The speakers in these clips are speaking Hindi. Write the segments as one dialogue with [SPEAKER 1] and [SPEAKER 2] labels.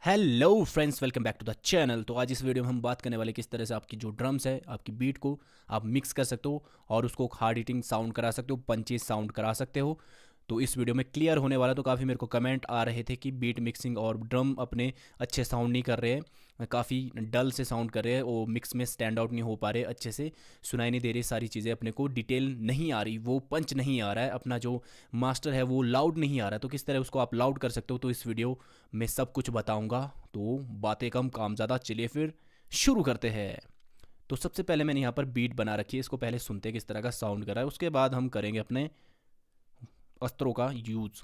[SPEAKER 1] Hello friends, welcome back to the channel. तो आज इस वीडियो में हम बात करने वाले किस तरह से आपकी जो ड्रम्स है, आपकी बीट को आप मिक्स कर सकते हो और उसको हार्ड हिटिंग साउंड करा सकते हो, पंची साउंड करा सकते हो। तो इस वीडियो में क्लियर होने वाला। तो काफ़ी मेरे को कमेंट आ रहे थे कि बीट मिक्सिंग और ड्रम अपने अच्छे साउंड नहीं कर रहे हैं, काफ़ी डल से साउंड कर रहे हैं, वो मिक्स में स्टैंड आउट नहीं हो पा रहे, अच्छे से सुनाई नहीं दे रही, सारी चीज़ें अपने को डिटेल नहीं आ रही, वो पंच नहीं आ रहा है, अपना जो मास्टर है वो लाउड नहीं आ रहा है। तो किस तरह उसको आप लाउड कर सकते हो, तो इस वीडियो में सब कुछ बताऊंगा। तो बातें कम काम ज़्यादा, चलिए फिर शुरू करते हैं। तो सबसे पहले मैंने यहाँ पर बीट बना रखी है, इसको पहले सुनते हैं किस तरह का साउंड कर रहा है, उसके बाद हम करेंगे अपने अस्त्रों का यूज़।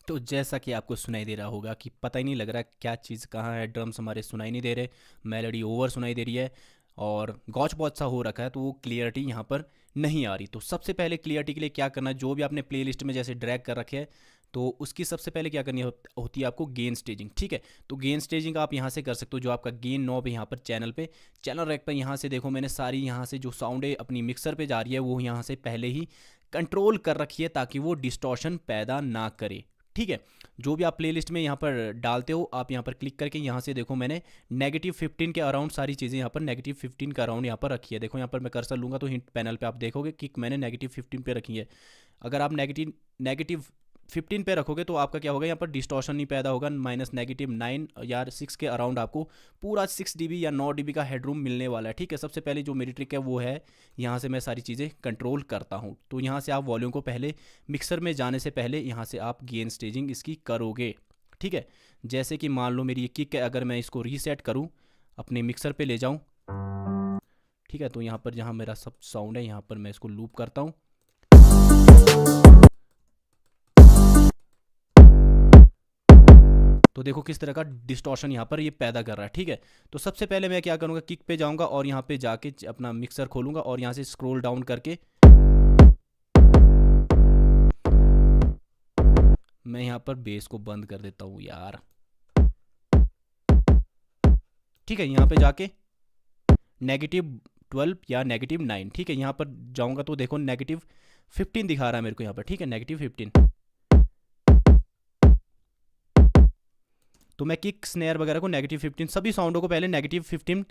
[SPEAKER 1] तो जैसा कि आपको सुनाई दे रहा होगा कि पता ही नहीं लग रहा क्या चीज़ कहाँ है, ड्रम्स हमारे सुनाई नहीं दे रहे, मेलोडी ओवर सुनाई दे रही है और गॉच बहुत सा हो रखा है, तो वो क्लियरिटी यहाँ पर नहीं आ रही। तो सबसे पहले क्लियरिटी के लिए क्या करना है, जो भी आपने प्लेलिस्ट में जैसे ड्रैग कर रखे हैं, तो उसकी सबसे पहले क्या करनी होती है आपको गेन स्टेजिंग। ठीक है, तो गेन स्टेजिंग आप यहाँ से कर सकते हो। जो आपका गेन नॉब है यहाँ पर चैनल पे, चैनल रैक पर यहाँ से देखो मैंने सारी यहाँ से जो साउंड है अपनी मिक्सर पे जा रही है वो यहाँ से पहले ही कंट्रोल कर रखी है ताकि वो डिस्टॉर्शन पैदा ना करे। ठीक है, जो भी आप प्लेलिस्ट में यहाँ पर डालते हो, आप यहाँ पर क्लिक करके यहाँ से देखो मैंने -15 के अराउंड सारी चीज़ें यहाँ पर -15 के अराउंड यहाँ पर रखी है। देखो यहाँ पर मैं कर्सर लूँगा तो हिंट पैनल पे आप देखोगे कि मैंने -15 पे रखी है। अगर आप -15 पे रखोगे तो आपका क्या होगा, यहाँ पर डिस्टॉर्शन नहीं पैदा होगा। -9 या 6 के अराउंड आपको पूरा 6 dB या 9 dB का हेडरूम मिलने वाला है। ठीक है, सबसे पहले जो मेरी ट्रिक है वो है यहाँ से मैं सारी चीज़ें कंट्रोल करता हूँ। तो यहाँ से आप वॉल्यूम को पहले मिक्सर में जाने से पहले यहाँ से आप गेन स्टेजिंग इसकी करोगे। ठीक है, जैसे कि मान लो मेरी ये किक है, अगर मैं इसको रीसेट करूँ, अपने मिक्सर पे ले जाऊँ, ठीक है, तो यहाँ पर जहाँ मेरा सब साउंड है यहाँ पर मैं इसको लूप करता हूँ। तो देखो किस तरह का डिस्टॉर्शन यहाँ पर ये पैदा कर रहा है। ठीक है, तो सबसे पहले मैं क्या करूँगा, किक पे जाऊँगा और यहाँ पे जाके अपना मिक्सर खोलूँगा और यहाँ से स्क्रॉल डाउन करके मैं यहाँ पर बेस को बंद कर देता हूँ यार। ठीक है, यहाँ पे जाके -12 या -9, ठीक है, यहाँ पर जाऊँगा तो देखो -15 दिखा रहा है मेरे को यहाँ पर। ठीक है, -15। तो मैं किक स्नेयर वगैरह को -15, सभी साउंडों को पहले -15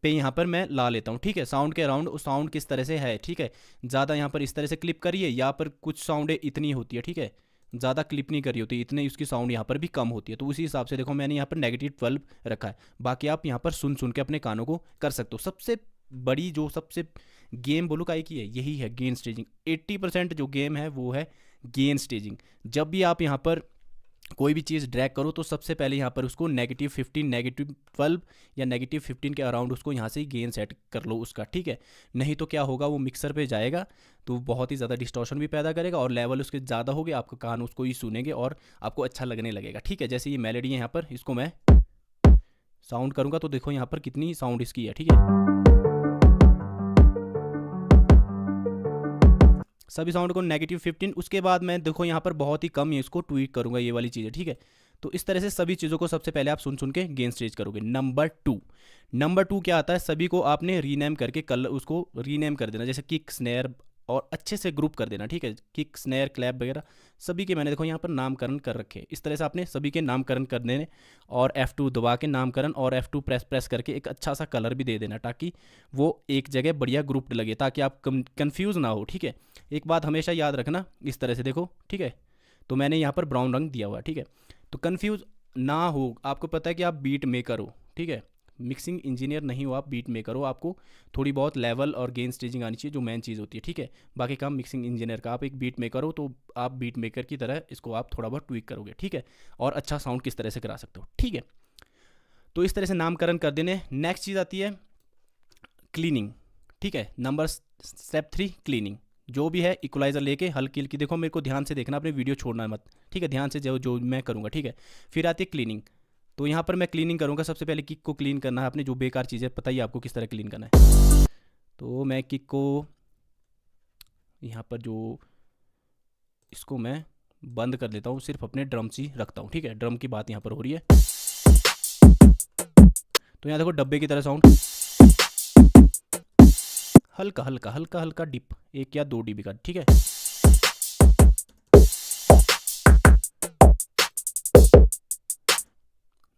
[SPEAKER 1] पे यहाँ पर मैं ला लेता हूँ। ठीक है, साउंड के अराउंड साउंड किस तरह से है। ठीक है, ज़्यादा यहाँ पर इस तरह से क्लिप करिए, यहाँ पर कुछ साउंड इतनी होती है। ठीक है, ज़्यादा क्लिप नहीं करी होती, इतने उसकी साउंड यहाँ पर भी कम होती है। तो उसी हिसाब से देखो मैंने यहाँ पर -12 रखा है। बाकी आप यहाँ पर सुन सुन के अपने कानों को कर सकते हो। सबसे बड़ी जो सबसे गेम बोलो काई की है, यही है गेन स्टेजिंग। 80% जो गेम है वो है गेन स्टेजिंग। जब भी आप यहाँ पर कोई भी चीज़ ड्रैग करो तो सबसे पहले यहाँ पर उसको -15, -12 या -15 के अराउंड उसको यहाँ से ही गेन सेट कर लो उसका। ठीक है, नहीं तो क्या होगा, वो मिक्सर पे जाएगा तो बहुत ही ज़्यादा डिस्टॉर्शन भी पैदा करेगा और लेवल उसके ज़्यादा हो गया, आपका कान उसको ही सुनेंगे और आपको अच्छा लगने लगेगा। ठीक है, जैसे ये मेलोडी है यहाँ पर, इसको मैं साउंड करूँगा तो देखो यहाँ पर कितनी साउंड इसकी है। ठीक है, सभी साउंड को -15। उसके बाद मैं देखो यहाँ पर बहुत ही कम इसको ट्वीट करूँगा, ये वाली चीज़ें। ठीक है, तो इस तरह से सभी चीज़ों को सबसे पहले आप सुन सुन के गेन स्टेज करोगे। नंबर 2 क्या आता है, सभी को आपने रीनेम करके कलर उसको रीनेम कर देना, जैसे किक स्नेयर, और अच्छे से ग्रुप कर देना। ठीक है, किक स्नेयर क्लैप वगैरह सभी के मैंने देखो यहाँ पर नामकरण कर रखे हैं। इस तरह से आपने सभी के नामकरण कर देने और F2 दबा के नामकरण और F2 प्रेस करके एक अच्छा सा कलर भी दे देना ताकि वो एक जगह बढ़िया ग्रुप्ड लगे, ताकि आप कंफ्यूज ना हो। ठीक है, एक बात हमेशा याद रखना, इस तरह से देखो। ठीक है, तो मैंने यहाँ पर ब्राउन रंग दिया हुआ है। ठीक है, तो कंफ्यूज ना हो, आपको पता है कि आप बीट मेकर हो। ठीक है, मिक्सिंग इंजीनियर नहीं हो, आप बीट मेकर हो, आपको थोड़ी बहुत लेवल और गेन स्टेजिंग आनी चाहिए, जो मेन चीज़ होती है। ठीक है, बाकी काम मिक्सिंग इंजीनियर का। आप एक बीट मेकर हो तो आप बीट मेकर की तरह इसको आप थोड़ा बहुत ट्विक करोगे। ठीक है, और अच्छा साउंड किस तरह से करा सकते हो। ठीक है, तो इस तरह से नामकरण कर देने। नेक्स्ट चीज़ आती है क्लीनिंग। ठीक है, स्टेप 3 क्लीनिंग। जो भी है इक्वलाइजर लेके हल्की हल्की, देखो मेरे को ध्यान से देखना, अपने वीडियो छोड़ना मत। ठीक है, ध्यान से जो मैं करूँगा। ठीक है, फिर आती है क्लीनिंग। तो यहाँ पर मैं क्लीनिंग करूँगा। सबसे पहले किक को क्लीन करना है, अपने जो बेकार चीज़ें पता ही आपको किस तरह क्लीन करना है। तो मैं किक को यहाँ पर जो इसको मैं बंद कर देता हूँ, सिर्फ अपने ड्रम्स ही रखता हूँ, ठीक है। ड्रम की बात यहाँ पर हो रही है। तो यहाँ देखो डब्बे की तरह साउंड, हल्का हल्का हल्का हल्का डिप, 1 या 2 dB का, ठीक है।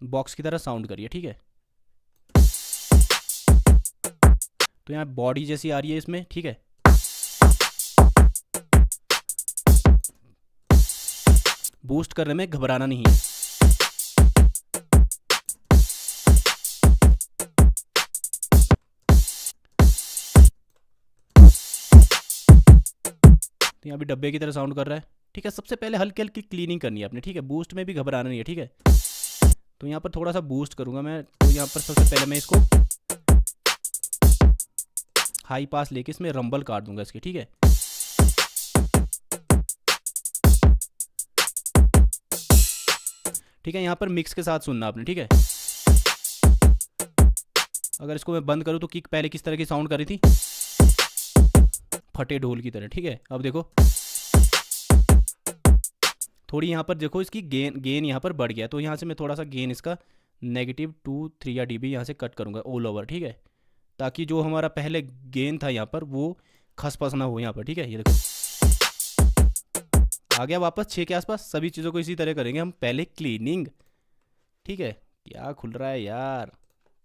[SPEAKER 1] बॉक्स की तरह साउंड करिए, ठीक है। तो यहाँ बॉडी जैसी आ रही है इसमें, ठीक है। बूस्ट करने में घबराना नहीं है। तो यहाँ भी डब्बे की तरह साउंड कर रहा है, ठीक है। सबसे पहले हल्की हल्की क्लीनिंग करनी है आपने, ठीक है। बूस्ट में भी घबराना नहीं है, ठीक है। तो यहाँ पर थोड़ा सा बूस्ट करूँगा मैं। तो यहाँ पर सबसे पहले मैं इसको हाई पास लेके इसमें रंबल काट दूंगा इसके, ठीक है। ठीक है, यहाँ पर मिक्स के साथ सुनना आपने, ठीक है। अगर इसको मैं बंद करूँ तो किक पहले किस तरह की साउंड कर रही थी, फटे ढोल की तरह, ठीक है। अब देखो थोड़ी यहाँ पर देखो इसकी गेन यहाँ पर बढ़ गया। तो यहाँ से मैं थोड़ा सा गेन इसका -2-3 या dB यहाँ से कट करूँगा ऑल ओवर, ठीक है। ताकि जो हमारा पहले गेन था यहाँ पर वो खसपस ना हो यहाँ पर, ठीक है। ये देखो आ गया वापस 6 के आसपास। सभी चीज़ों को इसी तरह करेंगे हम। पहले क्लीनिंग, ठीक है। क्या खुल रहा है यार,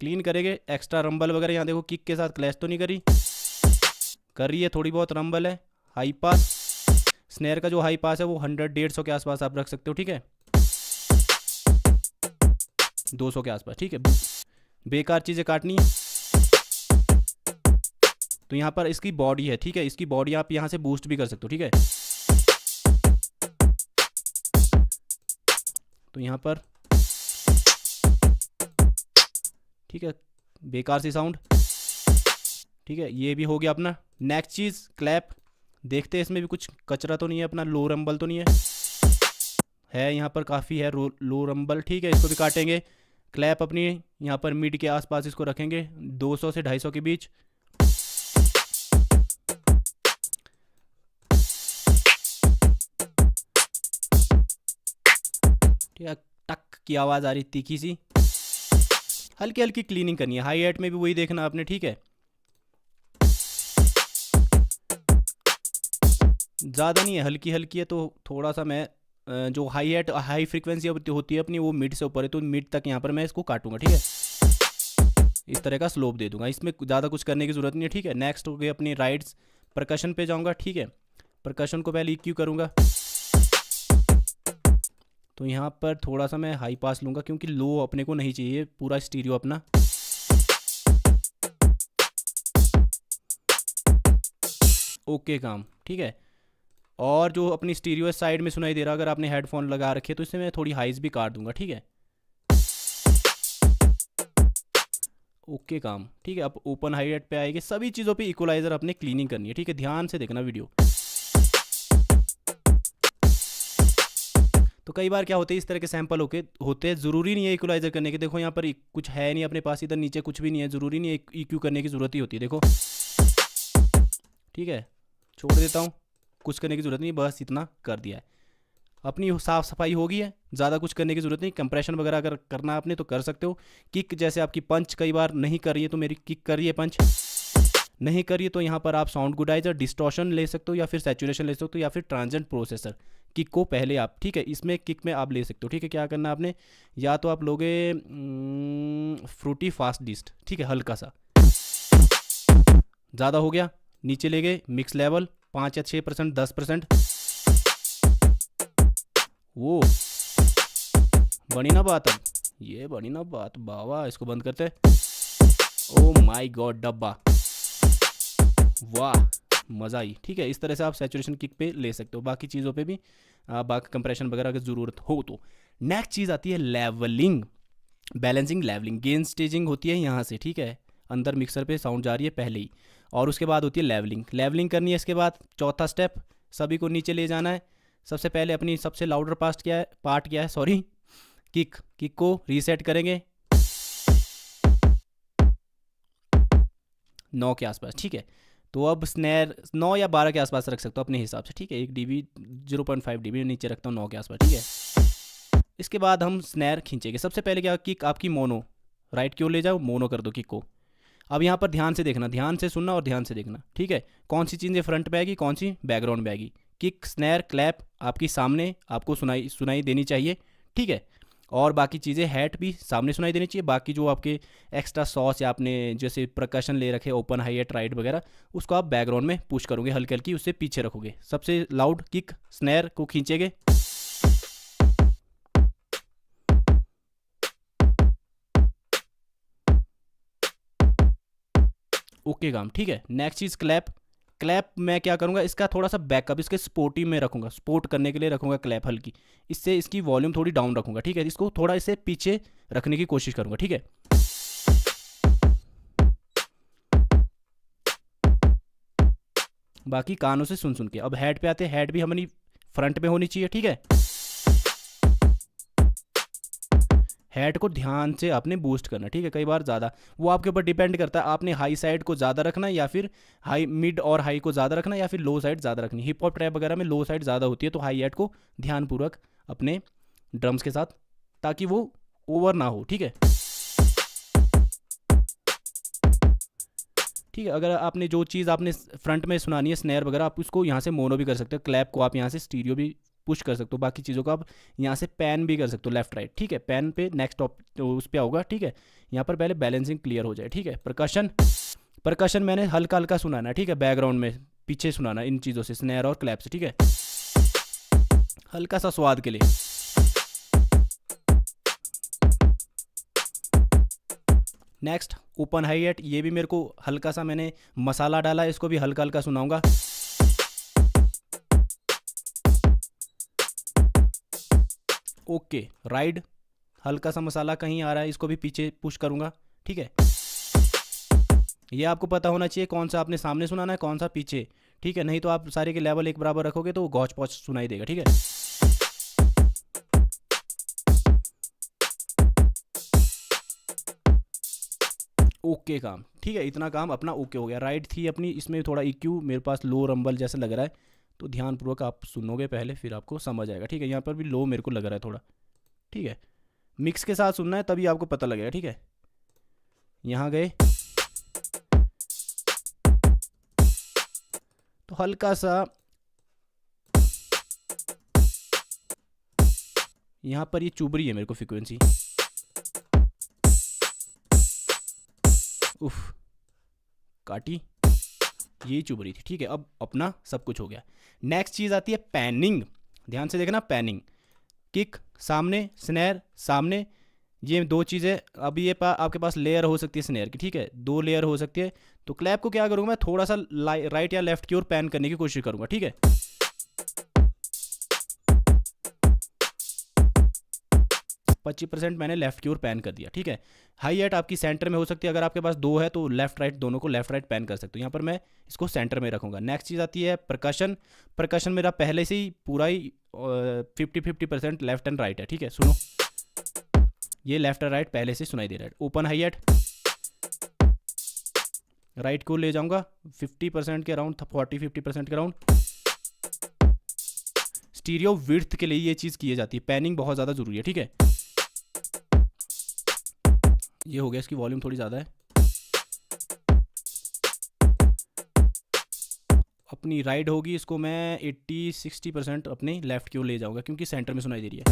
[SPEAKER 1] क्लीन करेंगे। एक्स्ट्रा रंबल वगैरह यहाँ देखो किक के साथ क्लैश तो नहीं करी, कर रही है, थोड़ी बहुत रंबल है। हाई पास, स्नेयर का जो हाई पास है वो 100-150 के आसपास आप रख सकते हो, ठीक है। 200 के आसपास, ठीक है। बेकार चीज़ें काटनी है। तो यहाँ पर इसकी बॉडी है, ठीक है। इसकी बॉडी आप यहाँ से बूस्ट भी कर सकते हो, ठीक है। तो यहाँ पर ठीक है, बेकार सी साउंड, ठीक है। ये भी हो गया अपना। नेक्स्ट चीज़ क्लैप। देखते हैं इसमें भी कुछ कचरा तो नहीं है अपना, लो रंबल तो नहीं है यहाँ पर काफ़ी है लो रंबल, ठीक है। इसको भी काटेंगे। क्लैप अपनी यहाँ पर मिड के आसपास इसको रखेंगे, 200 से 250 के बीच। ठीक है, टक की आवाज़ आ रही तीखी सी। हल्की हल्की क्लीनिंग करनी है। हाई एट में भी वही देखना आपने, ठीक है। ज़्यादा नहीं है, हल्की हल्की है। तो थोड़ा सा मैं जो हाई फ्रीक्वेंसी होती है अपनी वो मिड से ऊपर है, तो मिड तक यहाँ पर मैं इसको काटूंगा, ठीक है। इस तरह का स्लोप दे दूंगा। इसमें ज़्यादा कुछ करने की ज़रूरत नहीं है, ठीक है। नेक्स्ट हो गई अपनी राइड्स। परकशन पे जाऊंगा, ठीक है। परकशन को पहले EQ करूंगा। तो यहाँ पर थोड़ा सा मैं हाई पास लूँगा क्योंकि लो अपने को नहीं चाहिए, पूरा स्टीरियो अपना। ओके काम, ठीक है। और जो अपनी स्टीरियो साइड में सुनाई दे रहा, अगर आपने हेडफोन लगा रखे तो इससे मैं थोड़ी हाइज भी काट दूंगा, ठीक है। ओके काम, ठीक है। अब ओपन हाई रेट पे आएगी। सभी चीज़ों पे इक्वलाइजर अपने क्लीनिंग करनी है, ठीक है। ध्यान से देखना वीडियो। तो कई बार क्या होते हैं, इस तरह के सैंपल होते हैं, ज़रूरी नहीं है इक्वलाइजर करने के। देखो यहाँ पर कुछ है नहीं अपने पास, इधर नीचे कुछ भी नहीं है, ज़रूरी नहीं है EQ करने की ज़रूरत ही होती है, देखो, ठीक है। छोड़ देता हूँ, कुछ करने की ज़रूरत नहीं, बस इतना कर दिया है। अपनी साफ़ सफाई हो गई है, ज़्यादा कुछ करने की ज़रूरत नहीं। कंप्रेशन वगैरह अगर करना है आपने तो कर सकते हो। किक जैसे आपकी पंच कई बार नहीं कर रही है, तो मेरी किक कर रही है, पंच नहीं करिए, तो यहाँ पर आप साउंड गुडाइजर, डिस्टॉर्शन ले सकते हो, या फिर सैचुरेशन ले सकते हो, या फिर ट्रांजिएंट प्रोसेसर। किक को पहले आप, ठीक है, इसमें किक में आप ले सकते हो, ठीक है। क्या करना आपने, या तो आप लोगे फ्रूटी फास्ट डिस्ट, ठीक है, हल्का सा, ज़्यादा हो गया, नीचे ले गए, मिक्स लेवल 5 या 6%, 10%। वो बनी ना बात, अब ये बनी ना बात, बाबा। इसको बंद करते। ओ माय गॉड, डब्बा, वाह, मज़ा आई, ठीक है। इस तरह से आप सैचुरेशन किक पे ले सकते हो। बाकी चीज़ों पे भी बाकी कंप्रेशन वगैरह अगर ज़रूरत हो तो। नेक्स्ट चीज़ आती है levelling, balancing, levelling. Gain staging होती है यहाँ से, ठीक है। अंदर मिक्सर पे साउंड जा रही है पहले ही, और उसके बाद होती है लेवलिंग। लेवलिंग करनी है। इसके बाद चौथा स्टेप, सभी को नीचे ले जाना है। सबसे पहले अपनी सबसे लाउडर पार्ट क्या है, सॉरी, किक को रीसेट करेंगे 9 के आसपास, ठीक है। तो अब स्नैर 9 या 12 के आसपास रख सकते हो अपने हिसाब से, ठीक है। 1 dB 0.5 dB नीचे रखता हूँ 9 के आसपास, ठीक है। इसके बाद हम स्नैर खींचेंगे। सबसे पहले क्या, किक आपकी मोनो, राइट की ओर ले जाओ, मोनो कर दो किक को। अब यहाँ पर ध्यान से देखना, ध्यान से सुनना और ध्यान से देखना, ठीक है। कौन सी चीज़ें फ्रंट में आएगी, कौन सी बैकग्राउंड में आएगी। किक, स्नैर, क्लैप आपकी सामने आपको सुनाई देनी चाहिए, ठीक है। और बाकी चीज़ें हैट भी सामने सुनाई देनी चाहिए। बाकी जो आपके एक्स्ट्रा सॉस या आपने जैसे प्रकशन ले रखे, ओपन, हाई एट, राइट वगैरह, उसको आप बैकग्राउंड में पुश करोगे हल्की हल्की, उससे पीछे रखोगे। सबसे लाउड किक स्नैर को खींचेंगे। ओके काम, ठीक है। नेक्स्ट चीज़ क्लैप। क्लैप मैं क्या करूँगा, इसका थोड़ा सा बैकअप इसके स्पोर्टी में रखूँगा, स्पोर्ट करने के लिए रखूँगा क्लैप हल्की। इससे इसकी वॉल्यूम थोड़ी डाउन रखूँगा, ठीक है। इसको थोड़ा इससे पीछे रखने की कोशिश करूँगा, ठीक है। बाकी कानों से सुन सुन के। अब हेड पे आते हैं। हेड भी हमारी फ्रंट में होनी चाहिए, ठीक है। हेड को ध्यान से आपने बूस्ट करना, ठीक है। कई बार ज़्यादा, वो आपके ऊपर डिपेंड करता है, आपने हाई साइड को ज़्यादा रखना या फिर हाई, मिड और हाई को ज़्यादा रखना या फिर लो साइड ज़्यादा रखनी। हिप हॉप ट्रैप वगैरह में लो साइड ज़्यादा होती है, तो हाई हेड को ध्यानपूर्वक अपने ड्रम्स के साथ, ताकि वो ओवर ना हो, ठीक है। ठीक है। अगर आपने जो चीज़ आपने फ्रंट में सुनानी है, स्नैर वगैरह, आप उसको यहाँ से मोनो भी कर सकते हो। क्लैप को आप यहाँ से स्टीरियो भी पुश कर सकते हो। बाकी चीज़ों को आप यहाँ से पैन भी कर सकते हो, लेफ्ट राइट, ठीक है। पैन पे नेक्स्ट टॉप उस पर होगा, ठीक है। यहाँ पर पहले बैलेंसिंग क्लियर हो जाए, ठीक है। परकशन, परकशन मैंने हल्का हल्का सुनाना है, ठीक है। बैकग्राउंड में पीछे सुनाना इन चीज़ों से, स्नैर और क्लैप से, ठीक है। हल्का सा स्वाद के लिए। नेक्स्ट ओपन हाई एट, ये भी मेरे को हल्का सा मैंने मसाला डाला है, इसको भी हल्का हल्का सुनाऊंगा। ओके। राइड, हल्का सा मसाला कहीं आ रहा है, इसको भी पीछे पुश करूंगा, ठीक है। ये आपको पता होना चाहिए कौन सा आपने सामने सुनाना है, कौन सा पीछे, ठीक है। नहीं तो आप सारे के लेवल एक बराबर रखोगे तो गौच पौच सुनाई देगा, ठीक है। ओके काम, ठीक है। इतना काम अपना ओके हो गया। राइट थी अपनी, इसमें थोड़ा EQ मेरे पास लो रंबल जैसा लग रहा है, तो ध्यानपूर्वक आप सुनोगे पहले, फिर आपको समझ आएगा, ठीक है। यहाँ पर भी लो मेरे को लग रहा है थोड़ा, ठीक है। मिक्स के साथ सुनना है, तभी आपको पता लगेगा, ठीक है। यहाँ गए तो हल्का सा यहाँ पर ये चुभ रही है मेरे को फ्रीक्वेंसी, उफ, काटी, यही चुभ रही थी, ठीक है। अब अपना सब कुछ हो गया। नेक्स्ट चीज़ आती है पैनिंग। ध्यान से देखना, पैनिंग, किक सामने, स्नैर सामने, ये दो चीज़ें। अब ये आपके पास लेयर हो सकती है स्नैर की, ठीक है। 2 लेयर हो सकती है। तो क्लैप को क्या करूँगा मैं, थोड़ा सा राइट या लेफ्ट की ओर पैन करने की कोशिश करूँगा, ठीक है। 25% मैंने लेफ्ट की ओर पैन कर दिया, ठीक है। हाई एट आपकी सेंटर में हो सकती है, अगर आपके पास 2 है तो लेफ्ट राइट दोनों को लेफ्ट राइट पैन कर सकते हो। यहाँ पर मैं इसको सेंटर में रखूँगा। नेक्स्ट चीज़ आती है परकशन। परकशन मेरा पहले से ही पूरा ही 50-50% लेफ्ट एंड राइट है, ठीक है। सुनो, ये लेफ्ट और राइट पहले से सुनाई दे रहा है। ओपन हाई एट, राइट को ले जाऊँगा 50% के अराउंड, 40-50% के अराउंड। स्टीरियो विड्थ के लिए ये चीज़ की जाती है, पैनिंग बहुत ज़्यादा ज़रूरी है, ठीक है। ये हो गया, इसकी वॉल्यूम थोड़ी ज़्यादा है। अपनी राइड होगी, इसको मैं 80-60% अपने लेफ्ट की ओर ले जाऊंगा, क्योंकि सेंटर में सुनाई दे रही है।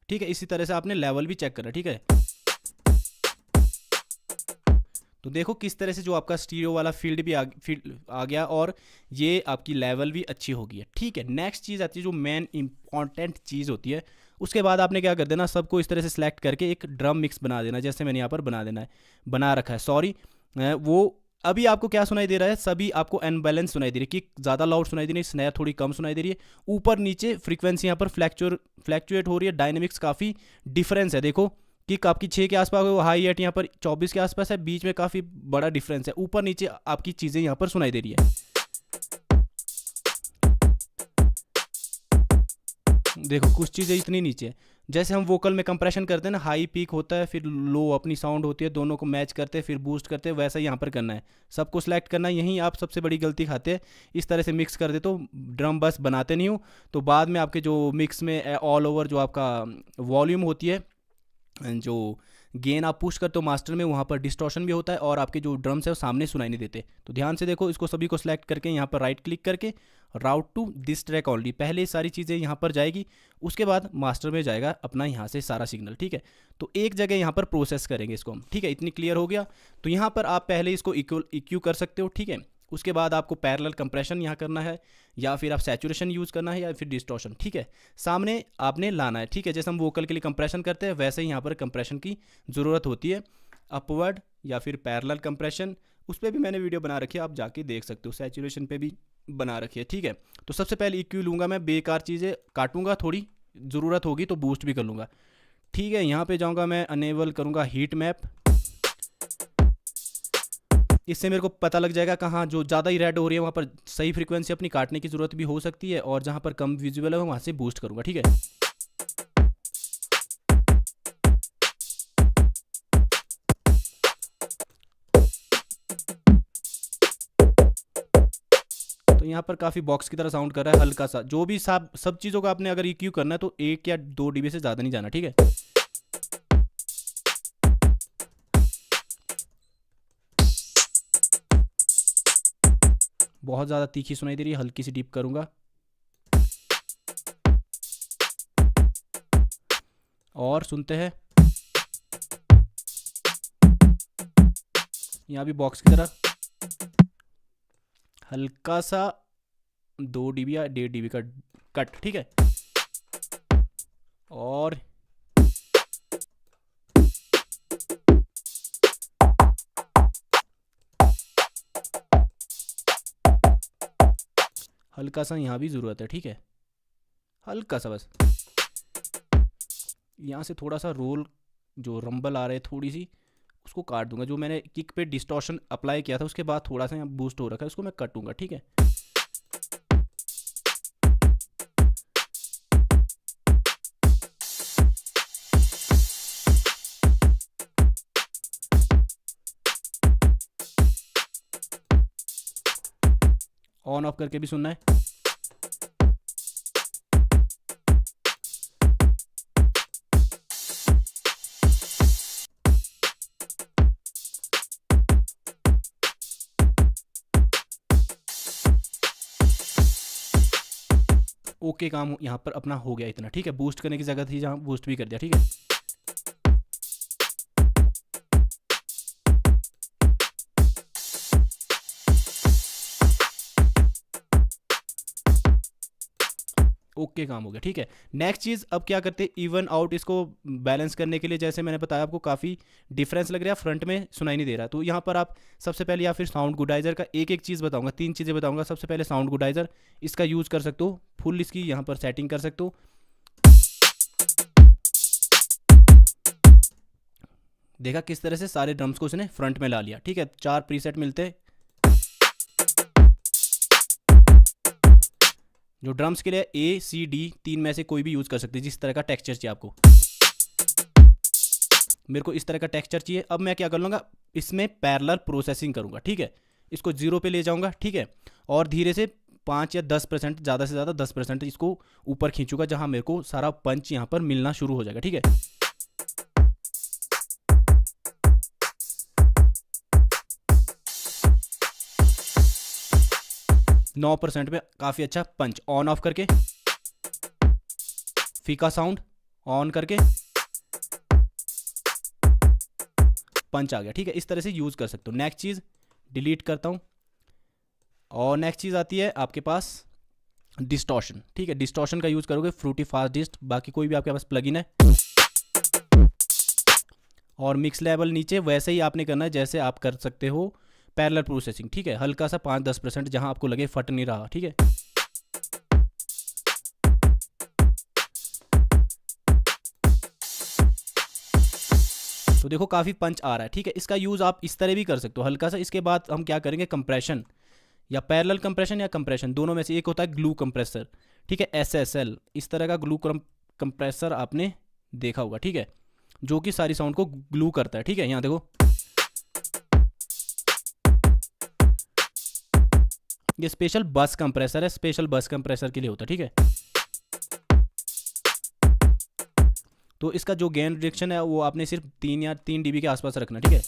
[SPEAKER 1] ठीक है। इसी तरह से आपने लेवल भी चेक करना, ठीक है। तो देखो किस तरह से जो आपका स्टीरियो वाला फील्ड भी आ गया, और ये आपकी लेवल भी अच्छी हो गई है, ठीक है। नेक्स्ट चीज़ आती है जो मेन इंपॉर्टेंट चीज़ होती है। उसके बाद आपने क्या कर देना, सबको इस तरह से सिलेक्ट करके एक ड्रम मिक्स बना देना, जैसे मैंने यहाँ पर बना रखा है। सॉरी, वो अभी आपको क्या सुनाई दे रहा है, सभी आपको अनबैलेंस सुनाई दे रही है, कि ज़्यादा लाउड सुनाई दे रही है, स्नैर थोड़ी कम सुनाई दे रही है, ऊपर नीचे फ्रीक्वेंसी यहाँ पर फ्लैक्चुएट हो रही है, डायनेमिक्स काफ़ी डिफरेंस है। देखो किक आपकी 6 के आसपास है, वो हाई एट यहाँ पर 24 के आसपास है, बीच में काफ़ी बड़ा डिफरेंस है, ऊपर नीचे आपकी चीज़ें यहाँ पर सुनाई दे रही है। देखो कुछ चीज़ें इतनी नीचे है, जैसे हम वोकल में कंप्रेशन करते हैं ना, हाई पीक होता है, फिर लो अपनी साउंड होती है, दोनों को मैच करते हैं, फिर बूस्ट करते हैं, वैसा ही यहाँ पर करना है, सबको सिलेक्ट करना है। यहीं आप सबसे बड़ी गलती खाते हैं, इस तरह से मिक्स कर दे तो ड्रम बस बनाते नहीं हो, तो बाद में आपके जो मिक्स में ऑल ओवर जो आपका वॉल्यूम होती है, जो गेन आप पुश करते हो मास्टर में, वहाँ पर डिस्टॉर्शन भी होता है और आपके जो ड्रम्स है वो सामने सुनाई नहीं देते। तो ध्यान से देखो, इसको सभी को सिलेक्ट करके यहाँ पर राइट क्लिक करके राउट टू दिस ट्रैक ऑनली, पहले सारी चीज़ें यहाँ पर जाएगी, उसके बाद मास्टर में जाएगा अपना यहाँ से सारा सिग्नल, ठीक है। तो एक जगह यहाँ पर प्रोसेस करेंगे इसको हम, ठीक है। इतनी क्लियर हो गया। तो यहाँ पर आप पहले इसको इक्यू कर सकते हो, ठीक है। उसके बाद आपको पैरेलल कंप्रेशन यहाँ करना है, या फिर आप सैचुरेशन यूज़ करना है, या फिर डिस्टॉर्शन, ठीक है। सामने आपने लाना है, ठीक है। जैसे हम वोकल के लिए कंप्रेशन करते हैं वैसे ही यहाँ पर कंप्रेशन की ज़रूरत होती है, अपवर्ड या फिर पैरेलल कंप्रेशन, उस पर भी मैंने वीडियो बना रखी है, आप जाके देख सकते हो। सैचुरेशन पे भी बना रखी है, ठीक है। तो सबसे पहले इक्यू लूँगा मैं, बेकार चीज़ें काटूंगा, थोड़ी ज़रूरत होगी तो बूस्ट भी कर लूँगा, ठीक है। यहाँ पे जाऊँगा मैं, अनेबल करूँगा हीट मैप, इससे मेरे को पता लग जाएगा कहाँ जो ज़्यादा ही रेड हो रही है वहाँ पर सही फ्रीक्वेंसी अपनी काटने की ज़रूरत भी हो सकती है, और जहाँ पर कम विजुअल है वहाँ से बूस्ट करूँगा, ठीक है। तो यहाँ पर काफ़ी बॉक्स की तरह साउंड कर रहा है, हल्का सा। जो भी सब चीज़ों का आपने अगर EQ करना है तो 1 या 2 dB से ज़्यादा नहीं जाना, ठीक है। बहुत ज़्यादा तीखी सुनाई दे रही है, हल्की सी डीप करूँगा, और सुनते हैं यहाँ भी बॉक्स की तरह हल्का सा 2 dB या 1.5 dB का कट, ठीक है। और हल्का सा यहाँ भी ज़रूरत है, ठीक है, हल्का सा बस। यहाँ से थोड़ा सा रोल जो रंबल आ रहे थोड़ी सी, उसको काट दूंगा। जो मैंने किक पे डिस्टॉर्शन अप्लाई किया था उसके बाद थोड़ा सा यहाँ बूस्ट हो रखा है, उसको मैं कटूंगा, ठीक है। ऑन ऑफ करके भी सुनना है। ओके, काम यहाँ पर अपना हो गया इतना, ठीक है। बूस्ट करने की जगह थी जहाँ, बूस्ट भी कर दिया, ठीक है। ओके, काम हो गया, ठीक है। नेक्स्ट चीज़ अब क्या करते हैं, इवन आउट इसको बैलेंस करने के लिए, जैसे मैंने बताया आपको काफ़ी डिफरेंस लग रहा है, फ्रंट में सुनाई नहीं दे रहा, तो यहाँ पर आप सबसे पहले, या फिर साउंड गुडाइजर का एक एक चीज़ बताऊंगा, 3 चीज़ें बताऊंगा। सबसे पहले साउंड गुडाइजर, इसका यूज़ कर सकते हो, फुल इसकी यहाँ पर सेटिंग कर सकते हो। देखा किस तरह से सारे ड्रम्स को उसने फ्रंट में ला लिया, ठीक है। 4 प्रीसेट मिलते हैं जो ड्रम्स के लिए, A, C, D 3 में से कोई भी यूज़ कर सकते हैं, जिस तरह का टेक्सचर चाहिए आपको। मेरे को इस तरह का टेक्सचर चाहिए। अब मैं क्या कर लूँगा, इसमें पैरेलल प्रोसेसिंग करूँगा, ठीक है। इसको 0 पे ले जाऊँगा, ठीक है, और धीरे से 5 या 10%, ज़्यादा से ज़्यादा 10% इसको ऊपर खींचूंगा, जहाँ मेरे को सारा पंच यहाँ पर मिलना शुरू हो जाएगा, ठीक है। 9% में काफ़ी अच्छा पंच। ऑन ऑफ करके, फीका साउंड ऑन करके, पंच आ गया, ठीक है। इस तरह से यूज़ कर सकते हो। नेक्स्ट चीज़ डिलीट करता हूँ, और नेक्स्ट चीज़ आती है आपके पास डिस्टॉर्शन, ठीक है। डिस्टॉर्शन का यूज़ करोगे फ्रूटी फास्ट डिस्ट, बाकी कोई भी आपके पास प्लगइन है। और मिक्स लेवल नीचे वैसे ही आपने करना है जैसे आप कर सकते हो पैरेलल प्रोसेसिंग, ठीक है। हल्का सा 5-10% जहां आपको लगे फट नहीं रहा, ठीक है। तो देखो काफ़ी पंच आ रहा है, ठीक है। इसका यूज़ आप इस तरह भी कर सकते हो हल्का सा। इसके बाद हम क्या करेंगे, कंप्रेशन, या पैरेलल कंप्रेशन या कंप्रेशन, दोनों में से एक होता है ग्लू कंप्रेसर, ठीक है, SSL, इस तरह का ग्लू कंप्रेसर आपने देखा होगा, ठीक है, जो कि सारी साउंड को ग्लू करता है, ठीक है। यहाँ देखो ये स्पेशल बस कंप्रेसर है, स्पेशल बस कंप्रेसर के लिए होता है, ठीक है। तो इसका जो गेन रिडक्शन है वो आपने सिर्फ 3 dB के आसपास रखना, ठीक है।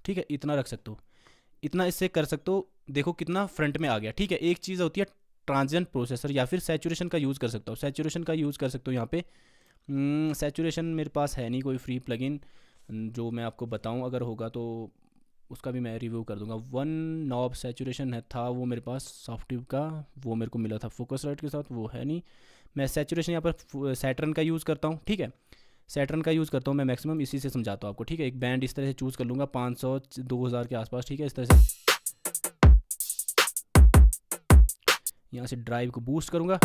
[SPEAKER 1] ठीक है, इतना रख सकते हो, इतना इससे कर सकते हो। देखो कितना फ्रंट में आ गया, ठीक है। एक चीज़ होती है ट्रांजिएंट प्रोसेसर, या फिर सैचुरेशन का यूज़ कर सकता हो, सैचुरेशन का यूज़ कर सकते हो यहाँ पे। सैचुरेशन मेरे पास है नहीं कोई फ्री प्लगइन जो मैं आपको बताऊं, अगर होगा तो उसका भी मैं रिव्यू कर दूंगा। वन नॉब सैचुरेशन है था वो मेरे पास सॉफ्टट्यूब का, वो मेरे को मिला था फोकसराइट के साथ, वो है नहीं। मैं सैचुरेशन यहाँ पर सैटर्न का यूज़ करता हूँ, ठीक है, सैटर्न का यूज़ करता हूँ मैं मैक्सिमम, इसी से समझाता हूँ आपको, ठीक है। एक बैंड इस तरह से चूज़ कर लूँगा 500 2000 के आसपास, ठीक है, इस तरह से। यहाँ से ड्राइव को बूस्ट करूँगा,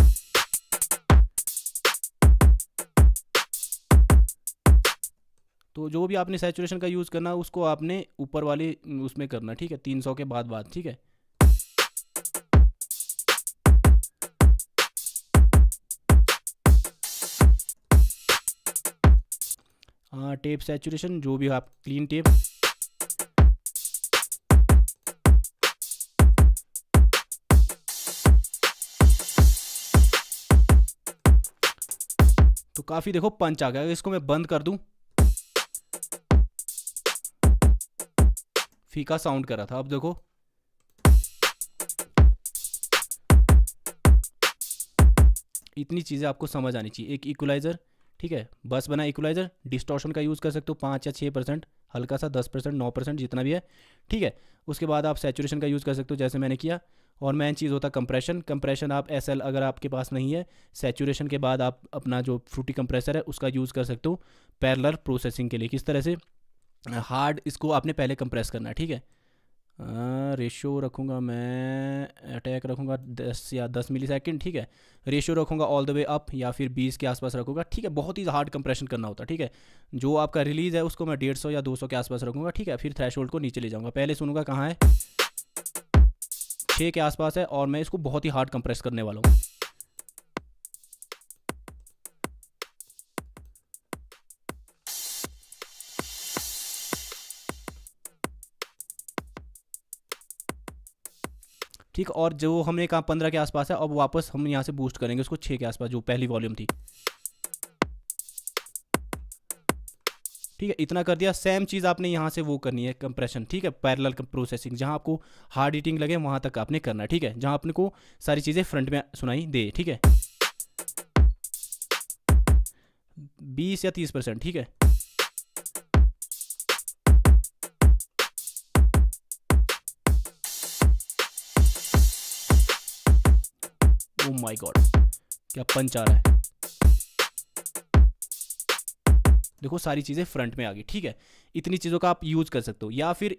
[SPEAKER 1] तो जो भी आपने सैचुरेशन का यूज़ करना उसको आपने ऊपर वाले उसमें करना, ठीक है, 300 के बाद, ठीक है। हाँ, टेप सैचुरेशन जो भी आप क्लीन टेप, तो काफ़ी देखो पंच आ गया। इसको मैं बंद कर दूं, फीका साउंड कर रहा था, अब देखो इतनी चीज़ें आपको समझ आनी चाहिए। एक इक्वलाइज़र, ठीक है, बस बना इक्वलाइज़र, डिस्टॉर्शन का यूज़ कर सकते हो 5 या 6%, हल्का सा 10%, 9%, जितना भी है, ठीक है। उसके बाद आप सैचुरेशन का यूज़ कर सकते हो जैसे मैंने किया। और मेन चीज़ होता है कंप्रेशन, कंप्रेशन आप SL अगर आपके पास नहीं है, सैचुरेशन के बाद आप अपना जो फ्रूटी कंप्रेसर है उसका यूज़ कर सकते हो पैरेलल प्रोसेसिंग के लिए। किस तरह से, हार्ड इसको आपने पहले कंप्रेस करना है, ठीक है। रेशियो रखूँगा मैं, अटैक रखूँगा 10 या 10 मिलीसेकंड, ठीक है। रेशियो रखूँगा ऑल द वे अप या फिर 20 के आसपास रखूँगा, ठीक है। बहुत ही हार्ड कंप्रेशन करना होता है, ठीक है। जो आपका रिलीज़ है उसको मैं 150 या 200 के आसपास रखूँगा, ठीक है। फिर थ्रेशोल्ड को नीचे ले जाऊँगा, पहले सुनूंगा कहाँ है, 6 के आसपास है, और मैं इसको बहुत ही हार्ड कंप्रेस करने वाला हूँ। ठीक, और जो हमने कहा 15 के आसपास है, अब वापस हम यहाँ से बूस्ट करेंगे उसको 6 के आसपास, जो पहली वॉल्यूम थी, ठीक है। इतना कर दिया। सेम चीज़ आपने यहाँ से वो करनी है कंप्रेशन, ठीक है, पैरेलल प्रोसेसिंग, जहाँ आपको हार्ड हीटिंग लगे वहाँ तक आपने करना है, ठीक है, जहाँ आपने को सारी चीज़ें फ्रंट में सुनाई दे, ठीक है। 20 या 30%, ठीक है। ओ माय गॉड, क्या पंच आ रहा है, देखो सारी चीज़ें फ्रंट में आ गई, ठीक है। इतनी चीज़ों का आप यूज़ कर सकते हो, या फिर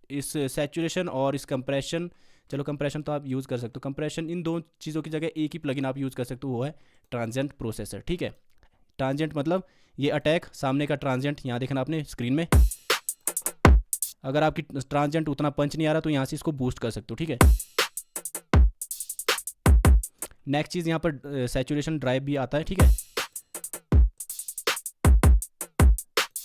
[SPEAKER 1] इस सैचुरेशन और इस कंप्रेशन, चलो कंप्रेशन तो आप यूज़ कर सकते हो, कंप्रेशन इन दो चीज़ों की जगह एक ही प्लगइन आप यूज़ कर सकते हो, वो है ट्रांजिएंट प्रोसेसर, ठीक है। ट्रांजिएंट मतलब ये अटैक सामने का ट्रांजिएंट, यहाँ देखना आपने स्क्रीन में, अगर आपकी ट्रांजिएंट उतना पंच नहीं आ रहा तो यहाँ से इसको बूस्ट कर सकते हो, ठीक है। नेक्स्ट चीज़ यहाँ पर सैचुरेशन ड्राइव भी आता है, ठीक है।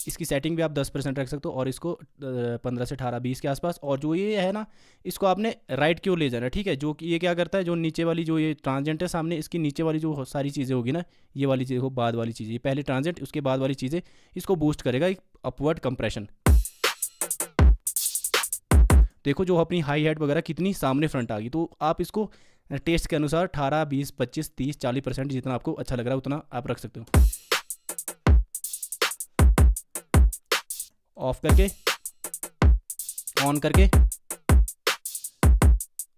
[SPEAKER 1] इसकी सेटिंग भी आप 10% रख सकते हो, और इसको 15 से 18 20 के आसपास। और जो ये है ना, इसको आपने राइट की ओर ले जाना है, ठीक है। जो कि ये क्या करता है, जो नीचे वाली जो ये ट्रांजिएंट है सामने, इसकी नीचे वाली जो सारी चीज़ें होगी ना, ये वाली चीज़ हो, बाद वाली चीज़ें, ये पहले ट्रांजिएंट उसके बाद वाली चीज़ें, इसको बूस्ट करेगा एक अपवर्ड कंप्रेशन। देखो जो अपनी हाई हेड वगैरह कितनी सामने फ्रंट आ गई। तो आप इसको टेस्ट के अनुसार 18 20 25 30 40% जितना आपको अच्छा लग रहा है उतना आप रख सकते हो। ऑफ करके, ऑन करके,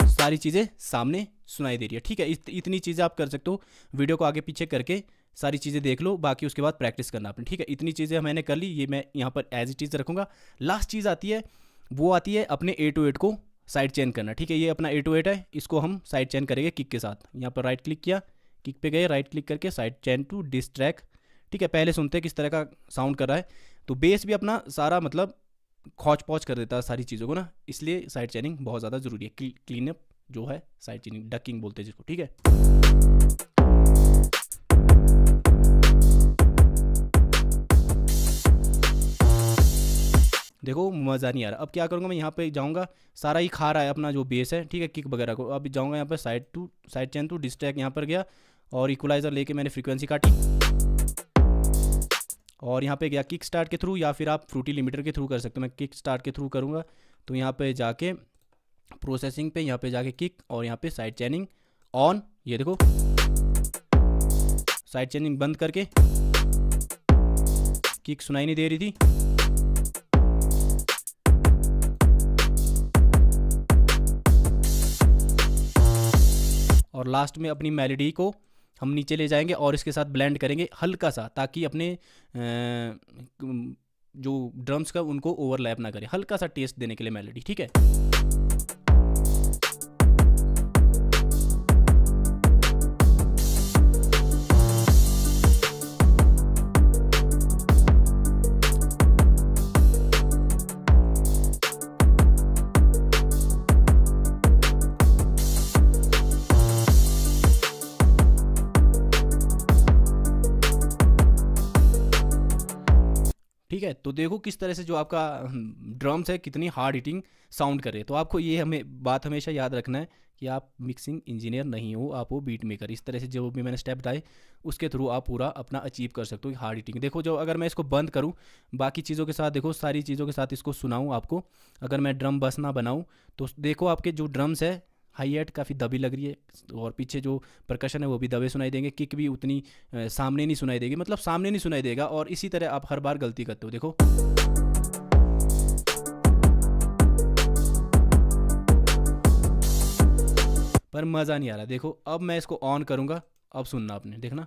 [SPEAKER 1] सारी चीज़ें सामने सुनाई दे रही है, ठीक है। इतनी चीज़ें आप कर सकते हो, वीडियो को आगे पीछे करके सारी चीज़ें देख लो, बाकी उसके बाद प्रैक्टिस करना आपने, ठीक है। इतनी चीज़ें मैंने कर ली, ये मैं यहाँ पर एज इट इज़ रखूँगा। लास्ट चीज़ आती है, वो आती है अपने 808 को साइड चेन करना, ठीक है। ये अपना 808 है, इसको हम साइड चेन करेंगे किक के साथ। यहाँ पर राइट क्लिक किया, किक पे गए, राइट क्लिक करके side chain to this track, ठीक है। पहले सुनते हैं किस तरह का साउंड कर रहा है। तो बेस भी अपना सारा मतलब खौच पौच कर देता है सारी चीज़ों को ना, इसलिए साइड चेनिंग बहुत ज़्यादा ज़रूरी है। क्लीन अप जो है साइड चेनिंग, डकिंग बोलते हैं जिसको, ठीक है। देखो मज़ा नहीं आ रहा। अब क्या करूँगा मैं, यहाँ पे जाऊँगा, सारा ही खा रहा है अपना जो बेस है, ठीक है, किक वगैरह को। अब जाऊँगा यहाँ पर साइड चेन टू डिस्ट्रैक्ट, यहाँ पर गया और इक्वलाइज़र लेके मैंने फ्रीक्वेंसी काटी और यहाँ पे गया किक स्टार्ट के थ्रू, या फिर आप फ्रूटी लिमिटर के थ्रू कर सकते हो। मैं किक स्टार्ट के थ्रू करूँगा, तो यहाँ पे जाके प्रोसेसिंग पे, यहाँ पे जाके किक और यहाँ पे साइड चेनिंग ऑन। ये देखो साइड चेनिंग बंद करके, किक सुनाई नहीं दे रही थी। और लास्ट में अपनी मेलोडी को हम नीचे ले जाएंगे और इसके साथ ब्लेंड करेंगे हल्का सा, ताकि अपने जो ड्रम्स का उनको ओवरलैप ना करे, हल्का सा टेस्ट देने के लिए मेलोडी, ठीक है। ठीक है, तो देखो किस तरह से जो आपका ड्रम्स है कितनी हार्ड हिटिंग साउंड करे। तो आपको ये बात हमेशा याद रखना है कि आप मिक्सिंग इंजीनियर नहीं हो, आप वो बीट मेकर। इस तरह से जो भी मैंने स्टेप बताए उसके थ्रू आप पूरा अपना अचीव कर सकते हो हार्ड हिटिंग। देखो जो अगर मैं इसको बंद करूँ बाकी चीज़ों के साथ, देखो सारी चीज़ों के साथ इसको सुनाऊँ आपको, अगर मैं ड्रम बस ना बनाऊँ तो देखो आपके जो ड्रम्स है हाई एट काफ़ी दबी लग रही है, और पीछे जो परकशन है वो भी दबे सुनाई देंगे, किक भी उतनी सामने नहीं सुनाई देगी, मतलब सामने नहीं सुनाई देगा। और इसी तरह आप हर बार गलती करते हो, देखो पर मज़ा नहीं आ रहा। देखो अब मैं इसको ऑन करूँगा, अब सुनना आपने, देखना।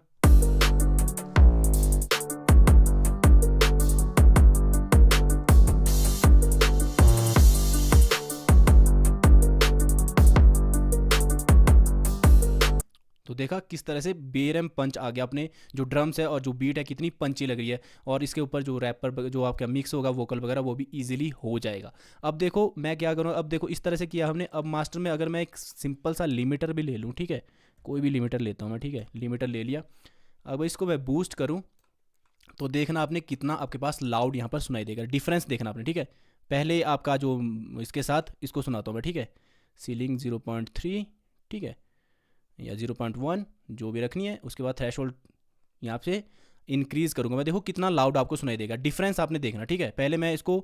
[SPEAKER 1] तो देखा किस तरह से बेरम पंच आ गया, अपने जो ड्रम्स है और जो बीट है कितनी पंची लग रही है, और इसके ऊपर जो रैपर जो आपका मिक्स होगा वोकल वगैरह वो भी इजीली हो जाएगा। अब देखो मैं क्या करूँ, अब देखो इस तरह से किया हमने। अब मास्टर में अगर मैं एक सिंपल सा लिमिटर भी ले लूँ, ठीक है, कोई भी लिमिटर लेता हूँ मैं, ठीक है, लिमिटर ले लिया। अब इसको मैं बूस्ट करूँ तो देखना आपने कितना आपके पास लाउड यहाँ पर सुनाई देगा, डिफरेंस देखना आपने, ठीक है। पहले आपका जो इसके साथ इसको सुनाता हूँ मैं, ठीक है, सीलिंग 0.3, ठीक है, या 0.1 जो भी रखनी है। उसके बाद थ्रेशोल्ड यहाँ से इंक्रीज़ करूँगा मैं, देखो कितना लाउड आपको सुनाई देगा, डिफरेंस आपने देखना, ठीक है। पहले मैं इसको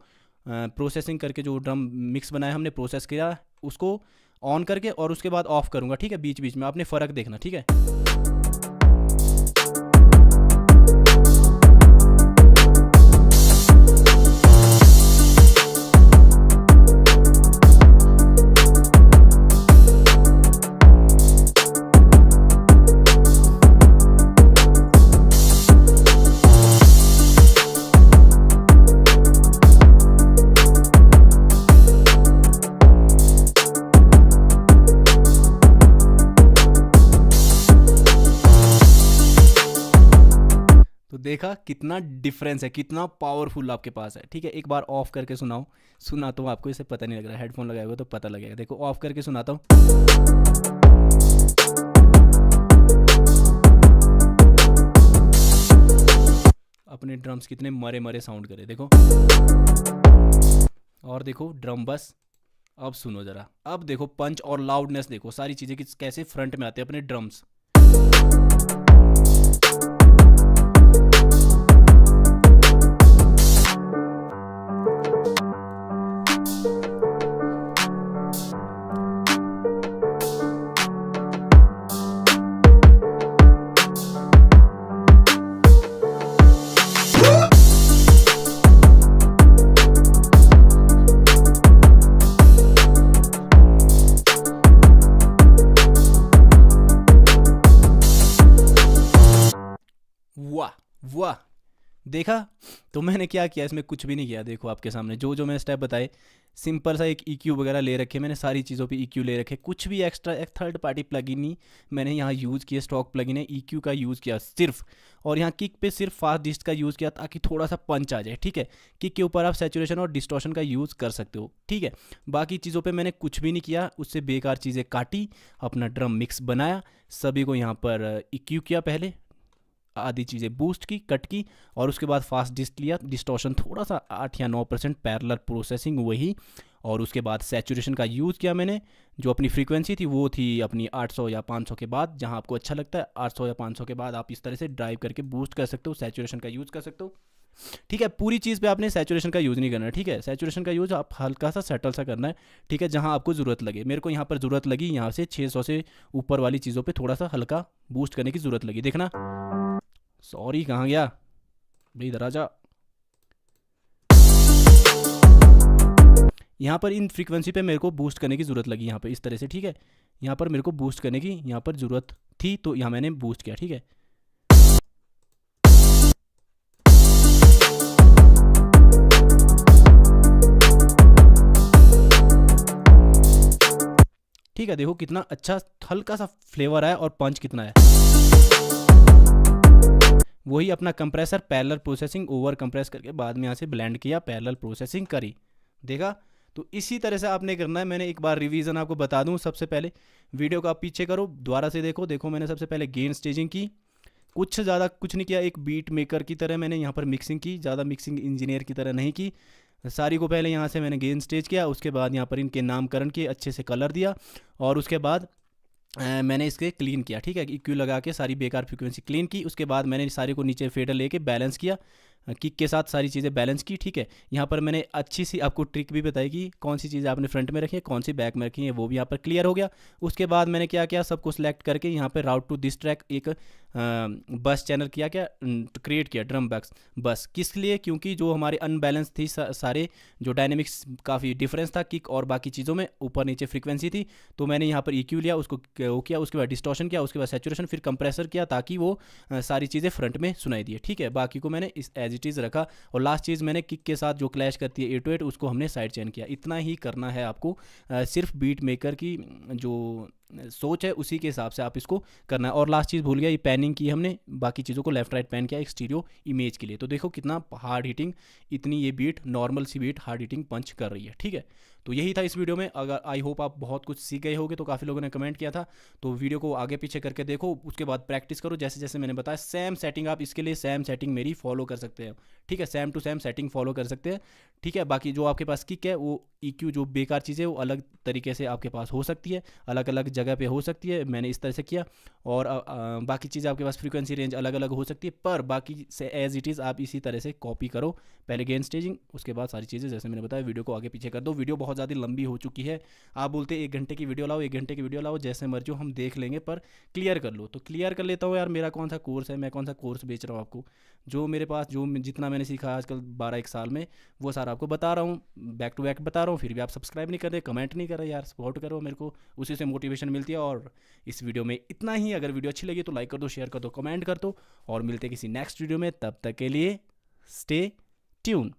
[SPEAKER 1] प्रोसेसिंग करके जो ड्रम मिक्स बनाया हमने प्रोसेस किया उसको ऑन करके और उसके बाद ऑफ करूँगा, ठीक है, बीच बीच में आपने फ़र्क देखना, ठीक है। देखा कितना डिफरेंस है, कितना पावरफुल आपके पास है, ठीक है। एक बार ऑफ करके सुनाओ, सुनाता हूँ आपको, इसे पता नहीं लग रहा है, हेडफोन लगाया हुआ तो पता लगेगा। देखो ऑफ करके सुनाता हूँ, अपने ड्रम्स कितने मरे मरे साउंड करे, देखो। और देखो ड्रम बस, अब सुनो ज़रा, अब देखो पंच और लाउडनेस, देखो सारी चीज़ें कैसे फ्रंट में आते हैं अपने ड्रम्स। वाह वाह, देखा। तो मैंने क्या किया, इसमें कुछ भी नहीं किया। देखो आपके सामने जो जो मैंने स्टेप बताए, सिंपल सा एक EQ वगैरह ले रखे मैंने, सारी चीज़ों पे EQ ले रखे, कुछ भी एक्स्ट्रा एक थर्ड पार्टी प्लगइन नहीं मैंने यहाँ यूज़ किया। स्टॉक प्लगइन है, EQ का यूज़ किया सिर्फ। और यहाँ किक पे सिर्फ फास्ट डिस्ट का यूज़ किया ताकि थोड़ा सा पंच आ जाए, ठीक है। किक के ऊपर आप सैचुरेशन और डिस्टॉर्शन का यूज़ कर सकते हो, ठीक है। बाकी चीज़ों पे मैंने कुछ भी नहीं किया, उससे बेकार चीज़ें काटी, अपना ड्रम मिक्स बनाया, सभी को यहाँ पर EQ किया, पहले आधी चीज़ें बूस्ट की, कट की, और उसके बाद फास्ट डिस्ट लिया, डिस्टॉर्शन थोड़ा सा 8 या 9%, पैरेलल प्रोसेसिंग वही, और उसके बाद सैचुरेशन का यूज़ किया मैंने। जो अपनी फ्रीक्वेंसी थी वो थी अपनी 800 या 500 के बाद, जहां आपको अच्छा लगता है 800 या 500 के बाद आप इस तरह से ड्राइव करके बूस्ट कर सकते हो, सैचुरेशन का यूज़ कर सकते हो, ठीक है। पूरी चीज़ पे आपने सैचुरेशन का यूज़ नहीं करना है, ठीक है। सैचुरेशन का यूज़ आप हल्का सा सेटल सा करना है, ठीक है, जहां आपको ज़रूरत लगे। मेरे को यहाँ पर ज़रूरत लगी, यहाँ से 600 से ऊपर वाली चीज़ों पर थोड़ा सा हल्का बूस्ट करने की ज़रूरत लगी। देखना, सॉरी कहाँ गया भाई, इधर आ जा। यहाँ पर इन फ्रीक्वेंसी पे मेरे को बूस्ट करने की ज़रूरत लगी, यहाँ पे इस तरह से, ठीक है। यहाँ पर मेरे को बूस्ट करने की यहाँ पर ज़रूरत थी, तो यहाँ मैंने बूस्ट किया, ठीक है। ठीक है, देखो कितना अच्छा हल्का सा फ्लेवर आया और पंच कितना है। वही अपना compressor parallel processing over compress करके बाद में यहाँ से ब्लेंड किया, पैरेलल प्रोसेसिंग करी, देखा। तो इसी तरह से आपने करना है। मैंने एक बार रिवीजन आपको बता दूं, सबसे पहले वीडियो को आप पीछे करो, दोबारा से देखो। देखो मैंने सबसे पहले गेन स्टेजिंग की, कुछ ज़्यादा कुछ नहीं किया, एक बीट मेकर की तरह मैंने यहाँ पर मिक्सिंग की, ज़्यादा मिक्सिंग इंजीनियर की तरह नहीं की। सारी को पहले यहाँ से मैंने गेन स्टेज किया, उसके बाद यहाँ पर इनके नामकरण किए, अच्छे से कलर दिया, और उसके बाद मैंने इसके क्लीन किया, ठीक है। EQ लगा के सारी बेकार फ्रीक्वेंसी क्लीन की। उसके बाद मैंने सारे को नीचे फेडर लेके बैलेंस किया, किक के साथ सारी चीज़ें बैलेंस की, ठीक है। यहाँ पर मैंने अच्छी सी आपको ट्रिक भी बताई कि कौन सी चीज़ें आपने फ्रंट में रखी है, कौन सी बैक में रखी है, वो भी यहाँ पर क्लियर हो गया। उसके बाद मैंने क्या किया, सबको सिलेक्ट करके यहाँ पर राउट टू दिस ट्रैक एक बस चैनल किया, क्या क्रिएट किया, ड्रम बस। बस किस लिए, क्योंकि जो हमारे अनबैलेंस थी सारे, जो डायनेमिक्स काफ़ी डिफरेंस था किक और बाकी चीज़ों में, ऊपर नीचे फ्रीक्वेंसी थी, तो मैंने यहाँ पर EQ लिया, उसको वो किया, उसके बाद डिस्टॉर्शन किया, उसके बाद सैचुरेशन, फिर कंप्रेसर किया, ताकि वो सारी चीज़ें फ्रंट में सुनाई दिए, ठीक है। बाकी को मैंने इस एज इट इज़ रखा, और लास्ट चीज़ मैंने किक के साथ जो क्लैश करती है 808, उसको हमने साइड चेन किया। इतना ही करना है आपको, सिर्फ बीट मेकर की जो सोच है उसी के हिसाब से आप इसको करना है। और लास्ट चीज़ भूल गया, ये पैनिंग की हमने, बाकी चीज़ों को लेफ्ट राइट पैन किया एक स्टीरियो इमेज के लिए। तो देखो कितना हार्ड हिटिंग, इतनी ये बीट, नॉर्मल सी बीट हार्ड हिटिंग पंच कर रही है, ठीक है। तो यही था इस वीडियो में। अगर आई होप आप बहुत कुछ सीख गए होगे, तो काफ़ी लोगों ने कमेंट किया था, तो वीडियो को आगे पीछे करके देखो, उसके बाद प्रैक्टिस करो जैसे जैसे मैंने बताया। सेम सेटिंग आप इसके लिए सेम सेटिंग मेरी फॉलो कर सकते हैं, ठीक है, same to same setting follow कर सकते हैं, ठीक है। बाकी जो आपके पास किक है, वो EQ जो बेकार चीज़ है वो अलग तरीके से आपके पास हो सकती है, अलग अलग जगह पे हो सकती है, मैंने इस तरह से किया। और बाकी चीज़ें आपके पास फ्रीक्वेंसी रेंज अलग अलग हो सकती है, पर बाकी से एज इट इज़ आप इसी तरह से कॉपी करो, पहले गेन स्टेजिंग, उसके बाद सारी चीज़ें जैसे मैंने बताया। वीडियो को आगे पीछे कर दो, वीडियो बहुत ज़्यादा लंबी हो चुकी है। आप बोलते 1 घंटे की वीडियो लाओ, 1 घंटे की वीडियो लाओ, जैसे मर्जी हो हम देख लेंगे, पर क्लियर कर लो। तो क्लियर कर लेता हूँ यार, मेरा कौन सा कोर्स है, मैं कौन सा कोर्स बेच रहा हूँ आपको। जो मेरे पास जो जितना मैंने सीखा आजकल 12-1 साल में, वो सारा आपको बता रहा हूँ, बैक टू बैक बता रहा हूँ। फिर भी आप सब्सक्राइब नहीं कर रहे, कमेंट नहीं कर रहे यार, सपोर्ट करो मेरे को, उसी से मोटिवेशन मिलती है। और इस वीडियो में इतना ही। अगर वीडियो अच्छी लगी तो लाइक कर दो, शेयर कर दो, कमेंट कर दो, और मिलते हैं किसी नेक्स्ट वीडियो में। तब तक के लिए स्टे ट्यून।